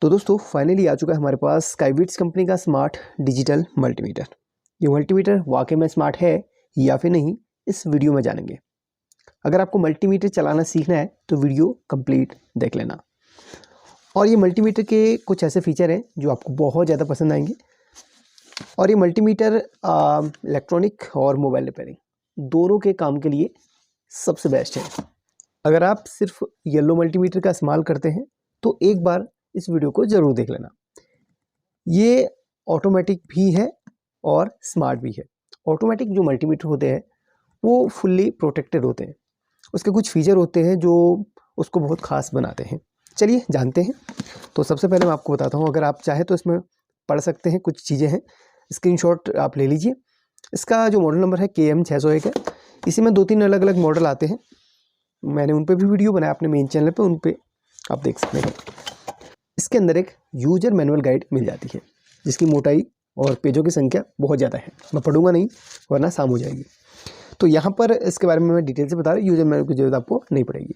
तो दोस्तों फाइनली आ चुका है हमारे पास स्काईबिट्स कंपनी का स्मार्ट डिजिटल मल्टीमीटर। ये मल्टीमीटर वाकई में स्मार्ट है या फिर नहीं, इस वीडियो में जानेंगे। अगर आपको मल्टीमीटर चलाना सीखना है तो वीडियो कंप्लीट देख लेना। और ये मल्टीमीटर के कुछ ऐसे फीचर हैं जो आपको बहुत ज़्यादा पसंद आएंगे। और ये मल्टीमीटर इलेक्ट्रॉनिक और मोबाइल रिपेयरिंग दोनों के काम के लिए सबसे बेस्ट है। अगर आप सिर्फ येलो मल्टीमीटर का इस्तेमाल करते हैं तो एक बार इस वीडियो को ज़रूर देख लेना। ये ऑटोमेटिक भी है और स्मार्ट भी है। ऑटोमेटिक जो मल्टीमीटर होते हैं वो फुल्ली प्रोटेक्टेड होते हैं। उसके कुछ फीचर होते हैं जो उसको बहुत ख़ास बनाते हैं। चलिए जानते हैं। तो सबसे पहले मैं आपको बताता हूँ, अगर आप चाहें तो इसमें पढ़ सकते हैं, कुछ चीज़ें हैं, स्क्रीनशॉट आप ले लीजिए। इसका जो मॉडल नंबर है KM601 है। इसी में 2-3 अलग अलग मॉडल आते हैं। मैंने उन पे भी वीडियो बनाया अपने मेन चैनल पे, उन पे आप देख सकते हैं। इसके अंदर एक यूजर मैनुअल गाइड मिल जाती है जिसकी मोटाई और पेजों की संख्या बहुत ज़्यादा है। मैं पढ़ूंगा नहीं वरना शाम हो जाएगी। तो यहाँ पर इसके बारे में मैं डिटेल से बता रहा हूँ। यूजर मैनुअल की जरूरत आपको नहीं पड़ेगी।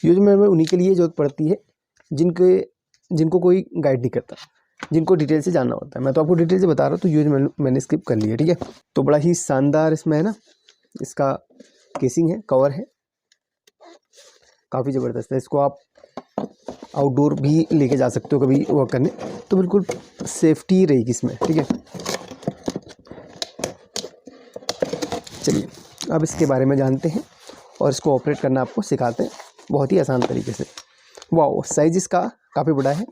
यूजर मैनुअल उन्हीं के लिए जरूरत पड़ती है जिनको कोई गाइड नहीं करता, जिनको डिटेल से जानना होता है। मैं तो आपको डिटेल से बता रहा हूँ, तो यूजर मैनुअल मैंने स्किप कर लिया, ठीक है। तो बड़ा ही शानदार इसमें है ना, इसका केसिंग है, कवर है, काफ़ी ज़बरदस्त है। इसको आप आउटडोर भी लेके जा सकते हो कभी वर्क करने, तो बिल्कुल सेफ्टी रहेगी इसमें, ठीक है। चलिए अब इसके बारे में जानते हैं और इसको ऑपरेट करना आपको सिखाते हैं बहुत ही आसान तरीके से। वाओ, साइज इसका काफ़ी बड़ा है।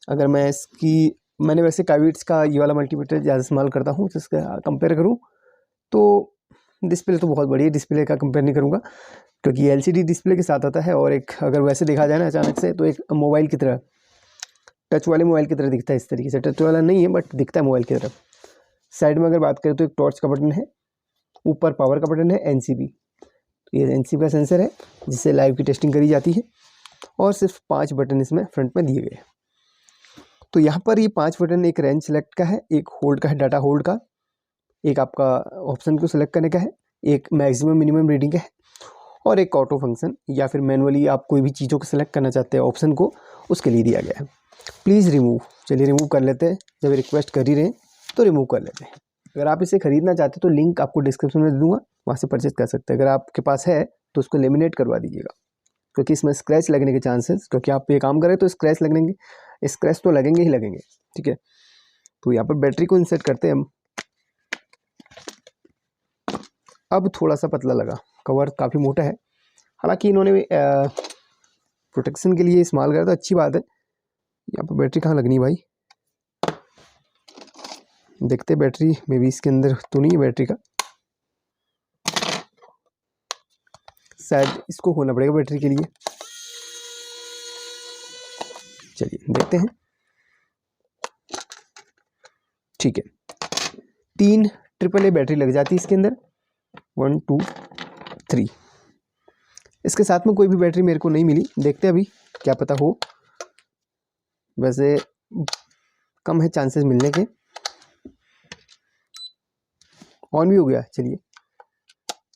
अगर मैंने वैसे स्काईबिट्स का ये वाला मल्टीमीटर ज़्यादा इस्तेमाल करता हूँ, तो इसका कंपेयर करूँ तो डिस्प्ले तो बहुत बड़ी है। डिस्प्ले का कंपेयर नहीं करूँगा क्योंकि LCD डिस्प्ले के साथ आता है, और एक अगर वैसे देखा जाए ना अचानक से, तो एक मोबाइल की तरह, टच वाले मोबाइल की तरह दिखता है। इस तरीके से टच वाला नहीं है बट दिखता है मोबाइल की तरह। साइड में अगर बात करें तो एक टॉर्च का बटन है, ऊपर पावर का बटन है, NCB। तो ये NCB का सेंसर है जिससे लाइव की टेस्टिंग करी जाती है। और सिर्फ 5 बटन इसमें फ्रंट में दिए गए हैं। तो यहाँ पर ये 5 बटन, एक रेंज सेलेक्ट का है, एक होल्ड का है, डाटा होल्ड का, एक आपका ऑप्शन को सिलेक्ट करने का है, एक मैक्सिमम मिनिमम रीडिंग का है, और एक ऑटो फंक्शन या फिर मैनुअली आप कोई भी चीज़ों को सिलेक्ट करना चाहते हैं ऑप्शन को, उसके लिए दिया गया है। प्लीज़ रिमूव, चलिए रिमूव कर लेते हैं। जब रिक्वेस्ट कर ही रहे हैं तो रिमूव कर लेते हैं। अगर आप इसे ख़रीदना चाहते हैं तो लिंक आपको डिस्क्रिप्शन में दे दूँगा, वहाँ से परचेज कर सकते हैं। अगर आपके पास है तो उसको लेमिनेट करवा दीजिएगा, क्योंकि इसमें स्क्रैच लगने के चांसेस, क्योंकि आप ये काम करें तो स्क्रैच तो लगेंगे ही लगेंगे, ठीक है। तो यहाँ पर बैटरी को इंसर्ट करते हैं हम। अब थोड़ा सा पतला लगा, कवर काफ़ी मोटा है, हालांकि इन्होंने प्रोटेक्शन के लिए इस्तेमाल करा तो अच्छी बात है। यहाँ पर बैटरी कहाँ लगनी भाई, देखते बैटरी में भी इसके अंदर तो नहीं है बैटरी का, शायद इसको खोलना पड़ेगा बैटरी के लिए। चलिए देखते हैं, ठीक है। 3 AAA बैटरी लग जाती है इसके अंदर, 1 2 3। इसके साथ में कोई भी बैटरी मेरे को नहीं मिली, देखते हैं अभी, क्या पता हो, वैसे कम है चांसेस मिलने के। ऑन भी हो गया। चलिए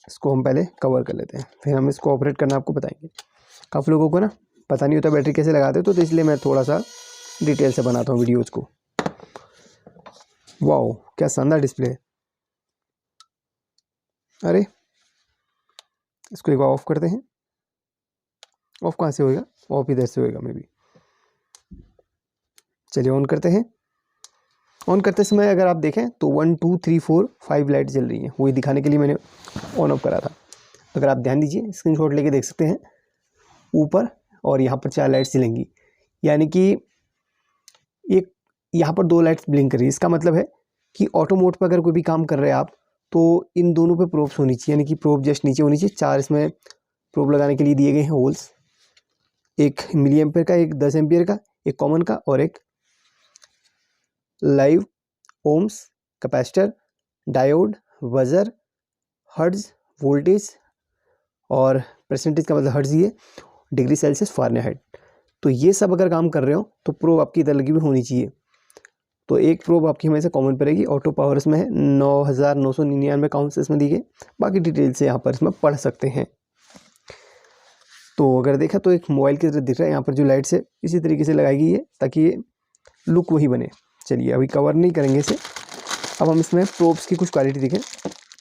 इसको हम पहले कवर कर लेते हैं, फिर हम इसको ऑपरेट करना आपको बताएंगे। काफ़ी लोगों को ना पता नहीं होता बैटरी कैसे लगाते हो, तो इसलिए मैं थोड़ा सा डिटेल से बनाता हूँ वीडियोज़ को। वाओ, क्या शानदार डिस्प्ले है। अरे इसको एक बार ऑफ करते हैं। ऑफ कहाँ से होएगा, ऑफ इधर से होएगा मे बी। चलिए ऑन करते हैं। ऑन करते समय अगर आप देखें तो 1 2 3 4 5 लाइट जल रही हैं, वही दिखाने के लिए मैंने ऑन ऑफ करा था। अगर आप ध्यान दीजिए, स्क्रीनशॉट लेके देख सकते हैं, ऊपर और यहाँ पर 4 लाइट्स जलेंगी, यानी कि एक यहाँ पर 2 लाइट्स ब्लिंक कर रही है। इसका मतलब है कि ऑटो मोड पर अगर कोई भी काम कर रहे हैं आप, तो इन दोनों पे प्रोब्स होनी चाहिए, यानी कि प्रोब जस्ट नीचे होनी चाहिए। 4 इसमें प्रोब लगाने के लिए दिए गए हैं होल्स, एक मिली एम्पियर का, एक 10 एम्पियर का, एक कॉमन का, और एक live, ohms, capacitor, diode, buzzer, hertz, voltage, और परसेंटेज का मतलब हर्ट्ज, ये डिग्री सेल्सियस, फ़ारेनहाइट। तो ये सब अगर काम कर रहे हो तो प्रोब आपकी इधर लगी हुई होनी चाहिए। तो एक प्रोब आपकी हमेशा कॉमन पर रहेगी। ऑटो पावर इसमें है 9999 काउंट्स इसमें दी गए, बाकी डिटेल से यहाँ पर इसमें पढ़ सकते हैं। तो अगर देखा तो एक मोबाइल की तरह दिख रहा है, यहाँ पर जो लाइट्स है इसी तरीके से लगाई गई है ताकि ये लुक वही बने। चलिए अभी कवर नहीं करेंगे इसे। अब हम इसमें प्रोब्स की कुछ क्वालिटी देखें।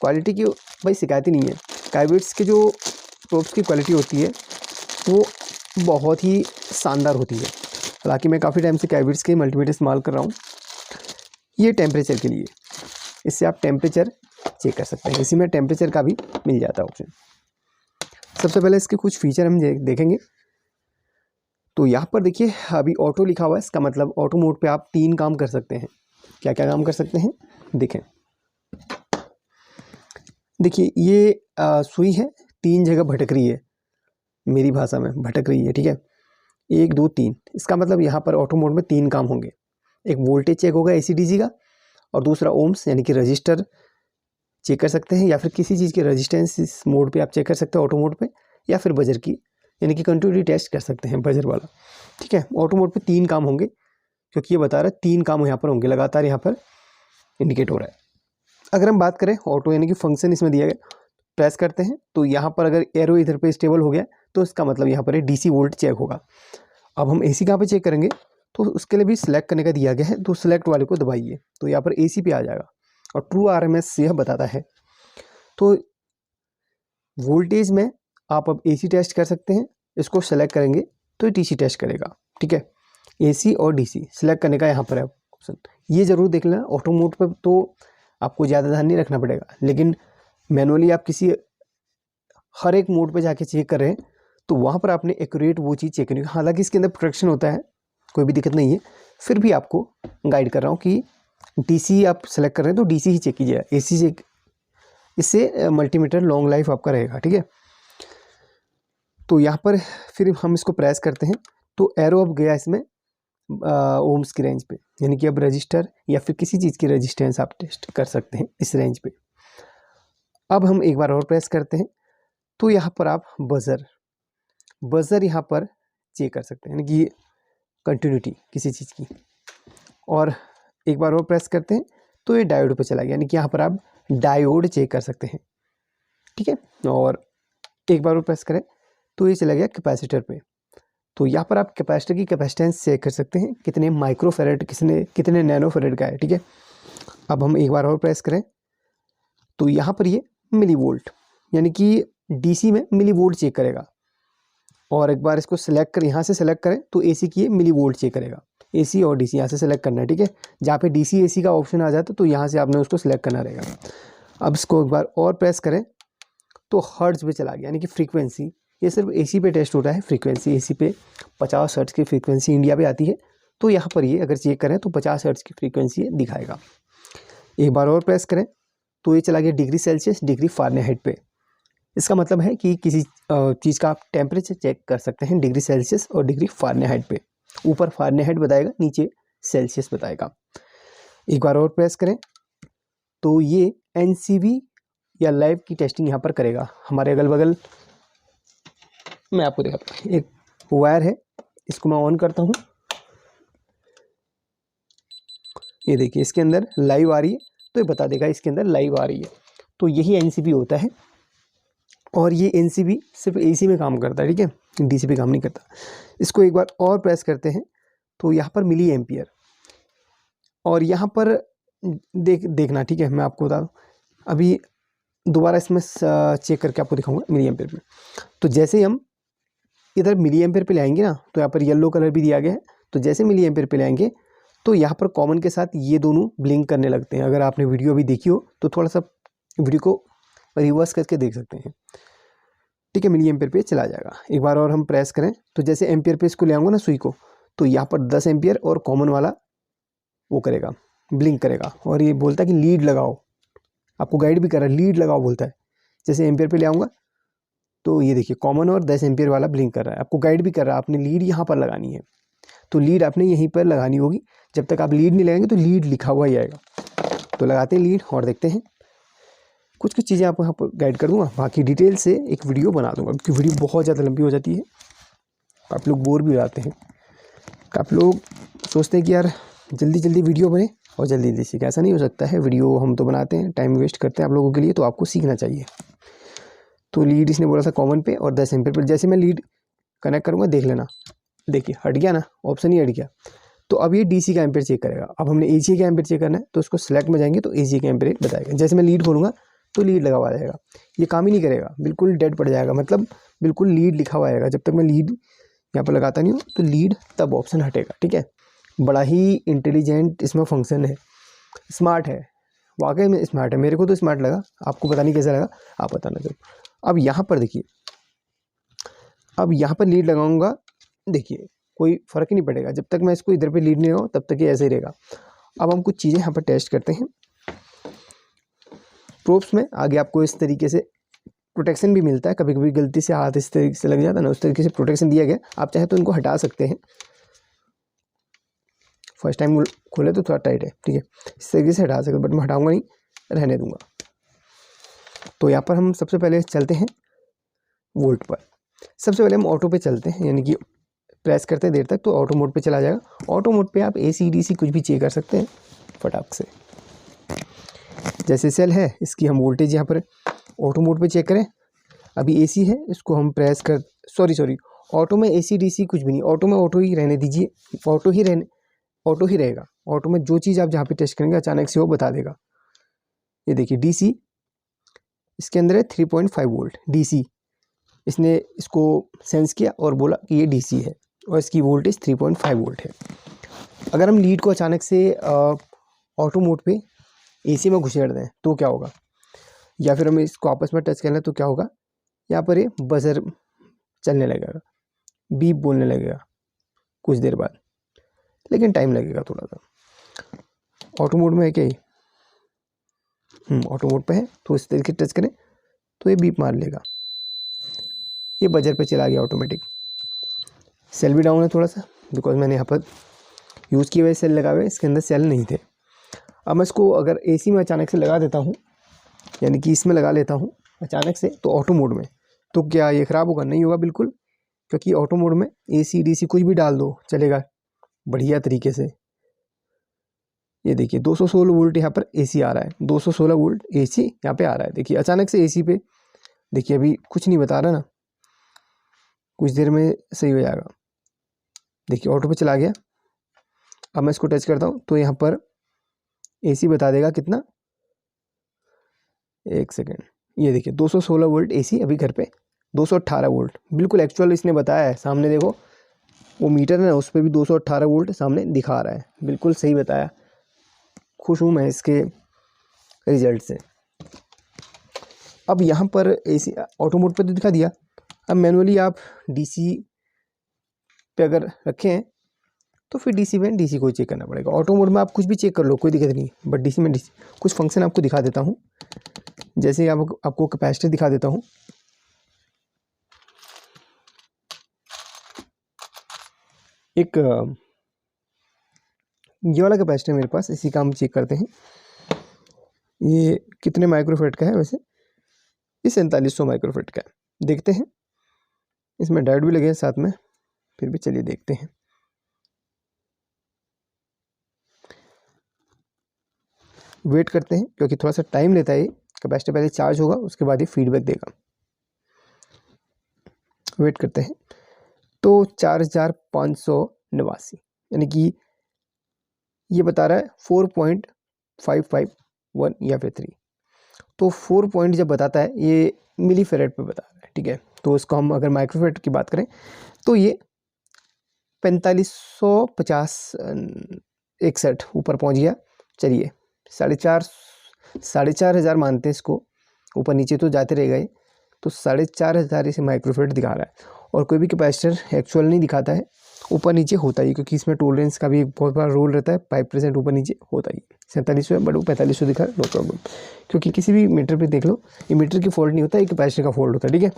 क्वालिटी की भाई शिकायत ही नहीं है। काइविट्स के जो प्रोब्स की क्वालिटी होती है वो बहुत ही शानदार होती है। हालांकि मैं काफ़ी टाइम से काइविट्स के मल्टीमीटर इस्तेमाल कर रहा हूँ। ये टेम्परेचर के लिए, इससे आप टेम्परेचर चेक कर सकते हैं। इसी में टेम्परेचर का भी मिल जाता है ऑप्शन। सबसे पहले इसके कुछ फीचर हम देखेंगे। तो यहाँ पर देखिए अभी ऑटो लिखा हुआ है, इसका मतलब ऑटो मोड पे आप 3 काम कर सकते हैं। क्या क्या काम कर सकते हैं देखें। देखिए ये सुई है 3 जगह भटक रही है, मेरी भाषा में भटक रही है, ठीक है। 1 2 3, इसका मतलब यहाँ पर ऑटो मोड में 3 काम होंगे। एक वोल्टेज चेक होगा AC/DC का, और दूसरा ओम्स यानी कि रजिस्टर चेक कर सकते हैं, या फिर किसी चीज़ की रजिस्टेंस इस मोड पे आप चेक कर सकते हैं ऑटो मोड पे, या फिर बजर की यानी कि कंटिन्यूटी टेस्ट कर सकते हैं बजर वाला, ठीक है। ऑटो मोड पे 3 काम होंगे, क्योंकि ये बता रहा है 3 काम यहाँ पर होंगे, लगातार यहाँ पर इंडिकेट हो रहा है। अगर हम बात करें ऑटो यानी कि फंक्शन इसमें दिया गया, प्रेस करते हैं तो यहाँ पर अगर एरो इधर पे स्टेबल हो गया तो इसका मतलब यहाँ पर DC वोल्ट चेक होगा। अब हम AC कहाँ पे चेक करेंगे, तो उसके लिए भी सिलेक्ट करने का दिया गया है, तो सिलेक्ट वाले को दबाइए तो यहाँ पर AC पे आ जाएगा, और ट्रू RMS यह बताता है। तो वोल्टेज में आप अब AC टेस्ट कर सकते हैं, इसको सेलेक्ट करेंगे तो DC टेस्ट करेगा, ठीक है। AC और DC सिलेक्ट करने का यहाँ पर है ऑप्शन। ये ज़रूर देख लेना, ऑटो मोड पर तो आपको ज़्यादा ध्यान नहीं रखना पड़ेगा, लेकिन मैनुअली आप किसी हर एक मोड पे जाके चेक कर रहे हैं तो वहाँ पर आपने एक्यूरेट वो चीज़ चेक करनी है। हालांकि इसके अंदर प्रोटेक्शन होता है, कोई भी दिक्कत नहीं है, फिर भी आपको गाइड कर रहा हूँ कि DC आप सेलेक्ट कर रहे हैं तो DC ही चेक कीजिएगा, AC चेक, इससे मल्टीमीटर लॉन्ग लाइफ आपका रहेगा, ठीक है। तो यहाँ पर फिर हम इसको प्रेस करते हैं तो एरो अब गया इसमें ओम्स की रेंज पे, यानी कि अब रजिस्टर या फिर किसी चीज़ की रेजिस्टेंस आप टेस्ट कर सकते हैं इस रेंज पे। अब हम एक बार और प्रेस करते हैं तो यहाँ पर आप बजर यहाँ पर चेक कर सकते हैं, यानी कि कंटिन्यूटी किसी चीज़ की। और एक बार और प्रेस करते हैं तो ये डायोड पे चला गया, यानी कि यहाँ पर आप डायोड चेक कर सकते हैं, ठीक है। और एक बार और प्रेस करें तो ये चला गया कैपेसिटर पे, तो यहाँ पर आप कैपेसिटर की कैपेसिटेंस चेक कर सकते हैं, कितने माइक्रोफेरेड कितने नैनोफेरेड का है, ठीक है। अब हम एक बार और प्रेस करें तो यहाँ पर ये मिली वोल्ट, यानी कि DC में मिली वोल्ट चेक करेगा। और एक बार इसको सेलेक्ट कर, यहाँ से सेलेक्ट करें तो AC की ये मिली वोल्ट चेक करेगा। AC और DC यहाँ से सेलेक्ट करना है, ठीक है। जहाँ पे DC AC का ऑप्शन आ जाता है तो यहाँ से आपने उसको सिलेक्ट करना रहेगा। अब इसको एक बार और प्रेस करें तो हर्ट्ज पे चला गया, यानी कि फ्रीक्वेंसी। ये सिर्फ AC पे टेस्ट होता है, फ्रीक्वेंसी AC पे 50 हर्ट्ज की फ्रीक्वेंसी इंडिया पे आती है, तो यहाँ पर ये अगर चेक करें तो 50 हर्ट्ज की फ्रीक्वेंसी दिखाएगा। एक बार और प्रेस करें तो ये चला गया डिग्री सेल्सियस डिग्री फ़ारेनहाइट पे। इसका मतलब है कि किसी चीज़ का आप टेम्परेचर चेक कर सकते हैं डिग्री सेल्सियस और डिग्री फ़ारेनहाइट पे। ऊपर फ़ारेनहाइट बताएगा, नीचे सेल्सियस बताएगा। एक बार और प्रेस करें तो ये NCV या लाइव की टेस्टिंग यहाँ पर करेगा। हमारे अगल बगल मैं आपको दिखाता हूँ, एक वायर है, इसको मैं ऑन करता हूँ, ये देखिए इसके अंदर लाइव आ रही है, तो ये बता देगा इसके अंदर लाइव आ रही है। तो यही NCV होता है, और ये NCV सिर्फ AC में काम करता है, ठीक है, DC पे काम नहीं करता। इसको एक बार और प्रेस करते हैं तो यहाँ पर मिली एम्पियर, और यहाँ पर देखना, ठीक है। मैं आपको बता दूँ, अभी दोबारा इसमें चेक करके आपको दिखाऊंगा मिली एम्पियर में। तो जैसे ही हम इधर मिली एम्पियर पे ले आएंगे ना, तो यहाँ पर येलो कलर भी दिया गया है, तो जैसे मिली एम्पियर पे ले आएंगे तो यहाँ पर कॉमन के साथ ये दोनों ब्लिंक करने लगते हैं। अगर आपने वीडियो अभी देखी हो तो थोड़ा सा वीडियो को रिवर्स करके देख सकते हैं, ठीक है। मिली एम्पियर पे चला जाएगा। एक बार और हम प्रेस करें तो जैसे एम्पियर पे इसको ले आऊँगा ना सुई को, तो यहाँ पर 10 एम्पियर और कॉमन वाला वो करेगा, ब्लिंक करेगा, और ये बोलता है कि लीड लगाओ, आपको गाइड भी कर रहा है, लीड लगाओ बोलता है। जैसे एम्पियर पे ले आऊँगा तो ये देखिए कॉमन और 10 एम्पियर वाला ब्लिंक कर रहा है, आपको गाइड भी कर रहा है, आपने लीड यहाँ पर लगानी है, तो लीड आपने यहीं पर लगानी होगी। जब तक आप लीड नहीं लगाएंगे तो लीड लिखा हुआ ही आएगा। तो लगाते हैं लीड और देखते हैं, कुछ चीज़ें आपको यहाँ पर गाइड कर दूँगा, बाकी डिटेल से एक वीडियो बना दूँगा, क्योंकि वीडियो बहुत ज़्यादा लंबी हो जाती है, आप लोग बोर भी हो जाते हैं। आप लोग सोचते हैं कि यार जल्दी जल्दी वीडियो बने और जल्दी जल्दी सीखे, ऐसा नहीं हो सकता है। वीडियो हम तो बनाते हैं, टाइम वेस्ट करते हैं आप लोगों के लिए, तो आपको सीखना चाहिए। तो लीड इसने बोला था कॉमन पे और 10 एम्पियर पर, जैसे मैं लीड कनेक्ट करूँगा, देख लेना, देखिए हट गया ना, ऑप्शन ही हट गया। तो अब ये डीसी का एम्पेयर चेक करेगा। अब हमने एसी का एम्पेयर चेक करना है तो उसको सेलेक्ट में जाएंगे तो एसी का एम्पेयर बताएगा। जैसे मैं लीड खोलूँगा तो लीड लगा हुआ आ जाएगा, ये काम ही नहीं करेगा, बिल्कुल डेड पड़ जाएगा, मतलब बिल्कुल लीड लिखा हुआ आएगा। जब तक मैं लीड यहाँ पर लगाता नहीं हूँ तो लीड तब ऑप्शन हटेगा, ठीक है। बड़ा ही इंटेलिजेंट इसमें फंक्शन है, स्मार्ट है, वाकई में स्मार्ट है, मेरे को तो स्मार्ट लगा, आपको पता नहीं कैसा लगा, आप बताना जरूर। अब यहाँ पर देखिए, अब यहाँ पर लीड लगाऊंगा, देखिए कोई फ़र्क ही नहीं पड़ेगा, जब तक मैं इसको इधर पे लीड नहीं लगाऊँ तब तक ये ऐसे ही रहेगा। अब हम कुछ चीज़ें यहाँ पर टेस्ट करते हैं। प्रोब्स में आगे आपको इस तरीके से प्रोटेक्शन भी मिलता है, कभी कभी गलती से हाथ इस तरीके से लग जाता है ना, उस तरीके से प्रोटेक्शन दिया गया, आप चाहे तो इनको हटा सकते हैं। फर्स्ट टाइम खोले तो थोड़ा टाइट है, ठीक है, इस तरीके से हटा सकते, बट मैं हटाऊंगा नहीं, रहने दूंगा। तो यहाँ पर हम सबसे पहले चलते हैं वोल्ट पर। सबसे पहले हम ऑटो पे चलते हैं, यानी कि प्रेस करते हैं देर तक तो ऑटो मोड पे चला जाएगा। ऑटो मोड पे आप AC DC कुछ भी चेक कर सकते हैं फटाक से। जैसे सेल है, इसकी हम वोल्टेज यहाँ पर ऑटो मोड पे चेक करें। अभी AC है, इसको हम प्रेस कर, सॉरी ऑटो में AC DC कुछ भी नहीं, ऑटो में ऑटो ही रहने दीजिए, ऑटो ही रहेगा। ऑटो में जो चीज़ आप जहाँ पे टेस्ट करेंगे अचानक से वो बता देगा। ये देखिए DC इसके अंदर है 3.5 वोल्ट DC, इसने इसको सेंस किया और बोला कि ये DC है और इसकी वोल्टेज 3.5 वोल्ट है। अगर हम लीड को अचानक से ऑटो मोड पे AC में घुसेड़ दें तो क्या होगा, या फिर हम इसको आपस में टच कर लें तो क्या होगा, यहाँ पर ये बजर चलने लगेगा, बीप बोलने लगेगा कुछ देर बाद, लेकिन टाइम लगेगा थोड़ा सा। ऑटो मोड में है क्या ये, ऑटो मोड पे है, तो इस तरीके टच करें तो ये बीप मार लेगा, ये बजर पे चला गया ऑटोमेटिक। सेल भी डाउन है थोड़ा सा, बिकॉज मैंने यहाँ पर यूज़ किए हुए सेल लगाए हुए, इसके अंदर सेल नहीं थे। अब मैं इसको अगर AC में अचानक से लगा देता हूँ, यानी कि इसमें लगा लेता हूँ अचानक से, तो ऑटो मोड में, तो क्या ये ख़राब होगा? नहीं होगा बिल्कुल, क्योंकि ऑटो मोड में AC DC कुछ भी डाल दो चलेगा बढ़िया तरीके से। ये देखिए 216 वोल्ट यहाँ पर AC आ रहा है, 216 वोल्ट AC यहाँ पे आ रहा है। देखिए अचानक से AC पे, देखिए अभी कुछ नहीं बता रहा ना, कुछ देर में सही हो जाएगा। देखिए ऑटो पे चला गया। अब मैं इसको टच करता हूँ तो यहाँ पर AC बता देगा कितना, एक सेकेंड, ये देखिए 216 वोल्ट AC अभी घर पे 218 वोल्ट, बिल्कुल एक्चुअल इसने बताया है। सामने देखो वो मीटर है ना, उस पर भी 218 वोल्ट सामने दिखा रहा है, बिल्कुल सही बताया। खुश हूँ मैं इसके रिजल्ट से। अब यहाँ पर AC ऑटो मोड पे तो दिखा दिया। अब मैनुअली आप DC पे अगर रखें तो फिर DC में DC को चेक करना पड़ेगा। ऑटो मोड में आप कुछ भी चेक कर लो, कोई दिक्कत नहीं, बट DC में DC कुछ फंक्शन आपको दिखा देता हूँ। जैसे आपको कैपेसिटर दिखा देता हूँ। एक ये वाला कैपेसिटर मेरे पास, इसी का हम चेक करते हैं। ये कितने माइक्रोफेट का है वैसे, ये 4700 माइक्रोफेट का है। देखते हैं, इसमें डायोड भी लगे हैं साथ में, फिर भी चलिए देखते हैं। वेट करते हैं क्योंकि थोड़ा सा टाइम लेता है ये कैपेसिटर, पहले चार्ज होगा उसके बाद ये फीडबैक देगा। वेट करते हैं। तो 4589, यानी कि ये बता रहा है 4.551 या फिर 3। तो 4 पॉइंट जब बताता है ये मिली फेरेड पे बता रहा है, ठीक है। तो इसको हम अगर माइक्रोफेरेड की बात करें तो ये 4550 ऊपर पहुंच गया। चलिए 4,500 मानते हैं इसको, ऊपर नीचे तो जाते रहेगा ये, तो 4,500 इसे माइक्रोफेरेड दिखा रहा है। और कोई भी कैपेसिटर एक्चुअल नहीं दिखाता है, ऊपर नीचे होता ही, क्योंकि इसमें टॉलरेंस का भी बहुत बड़ा रोल रहता है। 5% ऊपर नीचे होता ही। 4700 है बट वो 4500 दिखा रहा है, नो प्रॉब्लम, क्योंकि किसी भी मीटर पे देख लो, ये मीटर की फॉल्ट नहीं होता, ये कैपेसिटर का फॉल्ट होता है, ठीक है।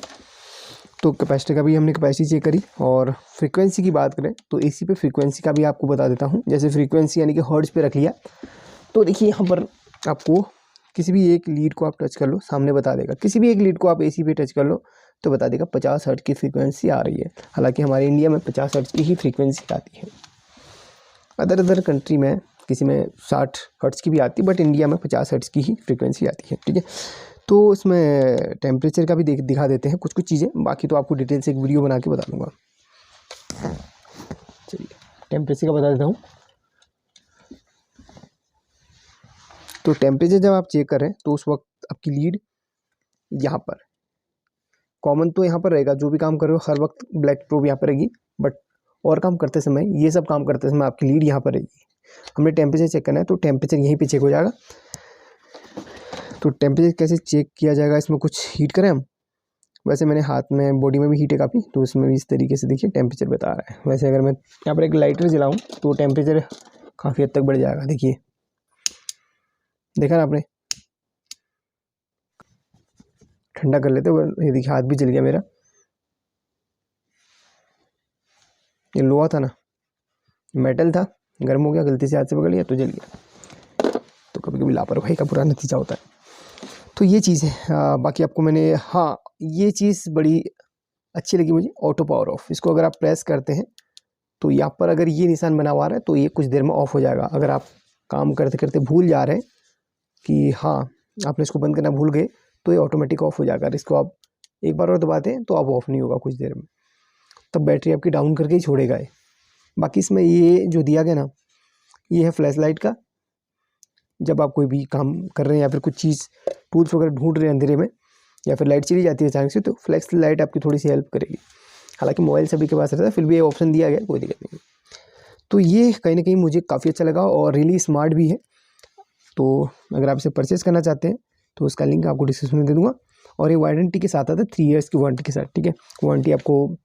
तो कैपेसिटर का भी हमने कैपेसिटी चेक करी। और फ्रीक्वेंसी की बात करें तो AC पे फ्रीक्वेंसी का भी आपको बता देता हूँ। जैसे फ्रीक्वेंसी यानी कि हर्ट्ज पे रख लिया, तो देखिए यहाँ पर आपको किसी भी एक लीड को आप टच कर लो, सामने बता देगा। किसी भी एक लीड को आप AC पे टच कर लो तो बता देगा 50 हर्ट्ज की फ्रीक्वेंसी आ रही है। हालांकि हमारे इंडिया में 50 हर्ट्ज की ही फ्रीक्वेंसी आती है। अदर कंट्री में किसी में 60 हर्ट्ज की भी आती है, बट इंडिया में 50 हर्ट्ज की ही फ्रीक्वेंसी आती है, ठीक है। तो इसमें टेम्परेचर का भी दिखा देते हैं कुछ चीज़ें, बाकी तो आपको डिटेल से एक वीडियो बना के बता दूंगा। चलिए टेम्परेचर का बता देता हूँ। तो टेम्परेचर जब आप चेक कर रहे हैं तो उस वक्त आपकी लीड यहाँ पर कॉमन तो यहाँ पर रहेगा, जो भी काम कर रहे हो हर वक्त ब्लैक प्रोब यहाँ पर रहेगी, बट और काम करते समय, ये सब काम करते समय आपकी लीड यहाँ पर रहेगी। हमने टेम्परेचर चेक करना है तो टेम्परेचर यहीं पे चेक हो जाएगा। तो टेम्परेचर कैसे चेक किया जाएगा, इसमें कुछ हीट करें हम, वैसे मैंने हाथ में, बॉडी में भी हीट है काफ़ी, तो इसमें भी इस तरीके से देखिए टेम्परेचर बता रहा है। वैसे अगर मैं यहाँ पर एक लाइटर जलाऊँ तो टेम्परेचर काफ़ी हद तक बढ़ जाएगा। देखिए, देखा ना आपने, ठंडा कर लेते हैं। ये देखिए हाथ भी जल गया मेरा, ये लोहा था ना, मेटल था, गर्म हो गया, गलती से हाथ से पकड़ लिया तो जल गया। तो कभी कभी लापरवाही का बुरा नतीजा होता है। तो ये चीज़ है। बाकी आपको मैंने, हाँ ये चीज़ बड़ी अच्छी लगी मुझे, ऑटो पावर ऑफ। इसको अगर आप प्रेस करते हैं तो यहाँ पर अगर ये निशान बना हुआ है तो ये कुछ देर में ऑफ हो जाएगा। अगर आप काम करते करते भूल जा रहे हैं कि हाँ आपने इसको बंद करना भूल गए तो ये ऑटोमेटिक ऑफ हो जाएगा। अगर इसको आप एक बार और दबाते हैं तो आप ऑफ नहीं होगा कुछ देर में, तब बैटरी आपकी डाउन करके ही छोड़ेगा ये। बाकी इसमें ये जो दिया गया ना, ये है फ्लैश लाइट का। जब आप कोई भी काम कर रहे हैं या फिर कुछ चीज़ टूल्स वगैरह ढूंढ रहे हैं अंधेरे में, या फिर लाइट चली जाती है अचानक से, तो फ्लैश लाइट आपकी थोड़ी सी हेल्प करेगी। हालांकि मोबाइल सभी के पास रहता है, फिर भी ये ऑप्शन दिया गया, कोई दिक्कत नहीं। तो ये कहीं ना कहीं मुझे काफ़ी अच्छा लगा और रियली स्मार्ट भी है। तो अगर आप इसे परचेज़ करना चाहते हैं तो उसका लिंक आपको डिस्क्रिप्शन में दे दूँगा। और ये वारंटी के साथ आता है, 3 ईयर्स की वारंटी के साथ, ठीक है। वारंटी आपको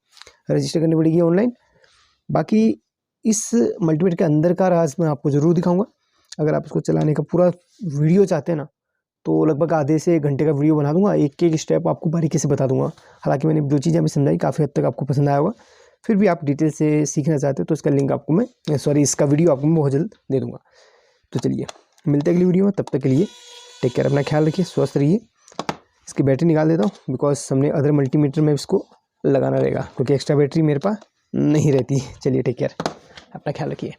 रजिस्टर करनी पड़ेगी ऑनलाइन। बाकी इस मल्टीमीटर के अंदर का राज मैं आपको ज़रूर दिखाऊंगा। अगर आप इसको चलाने का पूरा वीडियो चाहते हैं ना, तो लगभग आधे से 1 घंटे का वीडियो बना दूंगा, एक एक स्टेप आपको बारीकी से बता दूंगा। हालांकि मैंने जो चीज़ें अभी समझाई काफ़ी हद तक आपको पसंद आया होगा। फिर भी आप डिटेल से सीखना चाहते हो तो इसका लिंक आपको मैं, सॉरी इसका वीडियो आपको मैं बहुत जल्द दे दूँगा। तो चलिए मिलते हैं अगली वीडियो में, तब तक के लिए टेक केयर, अपना ख्याल रखिए, स्वस्थ रहिए। इसकी बैटरी निकाल देता हूँ बिकॉज हमने अदर मल्टीमीटर में इसको लगाना रहेगा, क्योंकि एक्स्ट्रा बैटरी मेरे पास नहीं रहती। चलिए टेक केयर, अपना ख्याल रखिए।